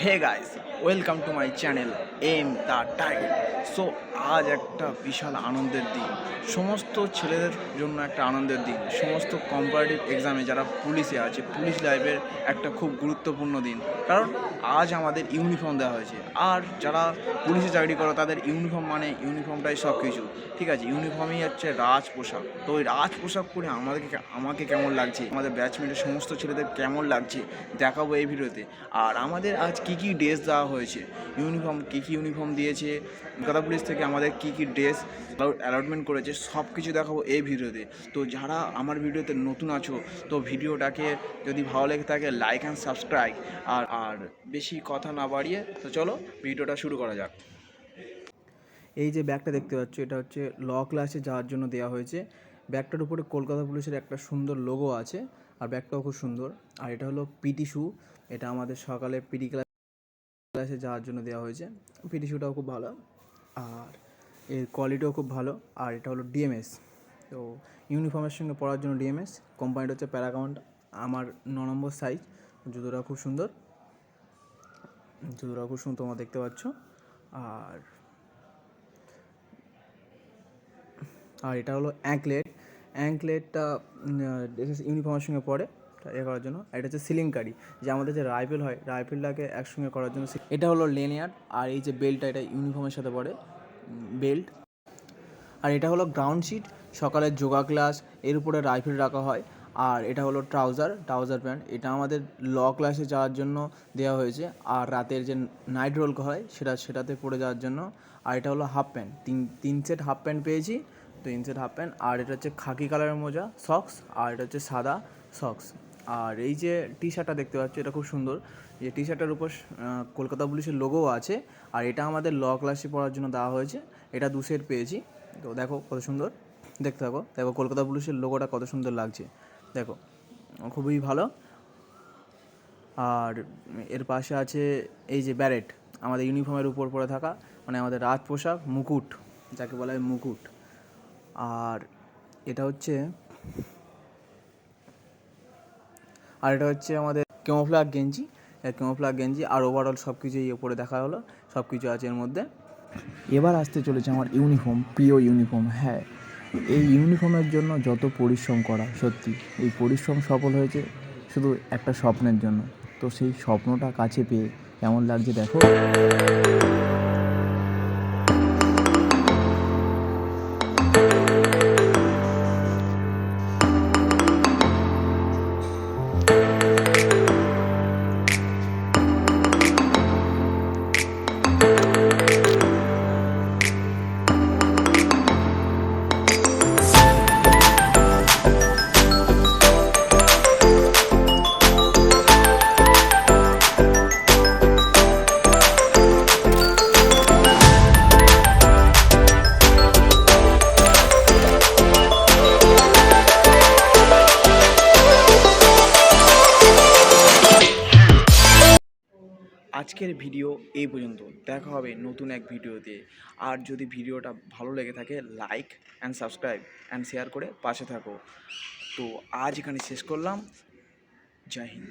Hey guys, welcome to my channel M the target. So আজ একটা বিশাল আনন্দের দিন, সমস্ত ছেলেদের জন্য একটা আনন্দের দিন। সমস্ত কম্পারেটিভ এক্সামে যারা পুলিশে আছে, পুলিশ লাইফের একটা খুব গুরুত্বপূর্ণ দিন, কারণ আজ আমাদের ইউনিফর্ম দেওয়া হয়েছে। আর যারা পুলিশে চাকরি করে তাদের ইউনিফর্ম মানে ইউনিফর্মটাই সব কিছু। ঠিক আছে, ইউনিফর্মই হচ্ছে রাজ পোশাক। তো ওই রাজ পোশাক পরে আমাকে কেমন লাগছে, আমাদের ব্যাচমেটের সমস্ত ছেলেদের কেমন লাগছে দেখাবো এই ভিডিওতে। আর আমাদের আজ কী কী ড্রেস দেওয়া হয়েছে, কী কী ইউনিফর্ম দিয়েছে, কলকাতা পুলিশ থেকে আমাদের কী কী ড্রেস অ্যালটমেন্ট করেছে, সব কিছু দেখাবো এই ভিডিওতে। তো যারা আমার ভিডিওতে নতুন আছো, তো ভিডিওটাকে যদি ভালো লেগে থাকে লাইক অ্যান্ড সাবস্ক্রাইব। আর বেশি কথা না বাড়িয়ে তো চলো ভিডিওটা শুরু করা যাক। এই যে ব্যাগটা দেখতে পাচ্ছ, এটা হচ্ছে ল ক্লাসে যাওয়ার জন্য দেওয়া হয়েছে। ব্যাগটার উপরে কলকাতা পুলিশের একটা সুন্দর লোগো আছে, আর ব্যাগটাও খুব সুন্দর। আর এটা হলো পিটি শু, এটা আমাদের সকালে পিটি ক্লাসে যাওয়ার জন্য দেওয়া হয়েছে। পিটি শুটাও খুব ভালো, আর এর কোয়ালিটিও খুব ভালো। আর এটা হলো ডিএমএস, তো ইউনিফর্মের সঙ্গে পরার জন্য ডিএমএস। কোম্পানিটা হচ্ছে প্যারাকাউন্ট। আমার 9 নম্বর সাইজ। জুতোটা খুব সুন্দর, তোমরা দেখতে পাচ্ছ। আর আর এটা হলো অ্যাঙ্কলেটটা ইউনিফর্মের সঙ্গে পরে করার জন্য। আর এটা হচ্ছে সিলিংকারি, যে আমাদের যে রাইফেল হয়, রাইফেলটাকে একসঙ্গে করার জন্য। এটা হলো লেনিয়ার্ড। আর এই যে বেল্টটা, এটা ইউনিফর্মের সাথে পরে বেল্ট। আর এটা হলো গ্রাউন্ড শিট, সকালের যোগা ক্লাস, এর উপরে রাইফেল রাখা হয়। আর এটা হলো ট্রাউজার প্যান্ট, এটা আমাদের ল ক্লাসে যাওয়ার জন্য দেওয়া হয়েছে। আর রাতের যে নাইট রোল হয় সেটাতে পরে যাওয়ার জন্য। আর এটা হলো হাফ প্যান্ট, তিন সেট হাফ প্যান্ট পেয়েছি, তো 3 সেট হাফ প্যান্ট। আর এটা হচ্ছে খাকি কালারের মোজা, সক্স। আর এটা হচ্ছে সাদা সক্স। আর এই যে টি শার্টটা দেখতে পাচ্ছ, এটা খুব সুন্দর। এই টি শার্টের উপর কলকাতা পুলিশের লোগোও আছে। আর এটা আমাদের ল ক্লাসে পড়ার জন্য দেওয়া হয়েছে। এটা 2 সেট পেয়েছি। তো দেখো কত সুন্দর, দেখতে দেখো কলকাতা পুলিশের লোগোটা কত সুন্দর লাগছে, দেখো খুবই ভালো। আর এর পাশে আছে এই যে ব্যারেট, আমাদের ইউনিফর্মের উপর পরে থাকা, মানে আমাদের রাজ পোশাক, মুকুট, যাকে বলা হয় মুকুট। আর এটা হচ্ছে আমাদের ক্যামোফ্লাগ গেঞ্জি। আর ওভারঅল সব কিছুই ওপরে দেখা হলো, সব কিছু আছে এর মধ্যে। এবার আসতে চলেছে আমার ইউনিফর্ম, প্রিয় ইউনিফর্ম। হ্যাঁ, এই ইউনিফর্মের জন্য যত পরিশ্রম করা, সত্যি এই পরিশ্রম সফল হয়েছে শুধু একটা স্বপ্নের জন্য। তো সেই স্বপ্নটা কাছে পেয়ে কেমন লাগছে দেখো। আজকের ভিডিও এই পর্যন্ত, দেখা হবে নতুন এক ভিডিওতে। আর যদি ভিডিওটা ভালো লেগে থাকে like and subscribe and share করে পাশে থাকো। তো আজ এখানে শেষ করলাম। জয় হিন্দ।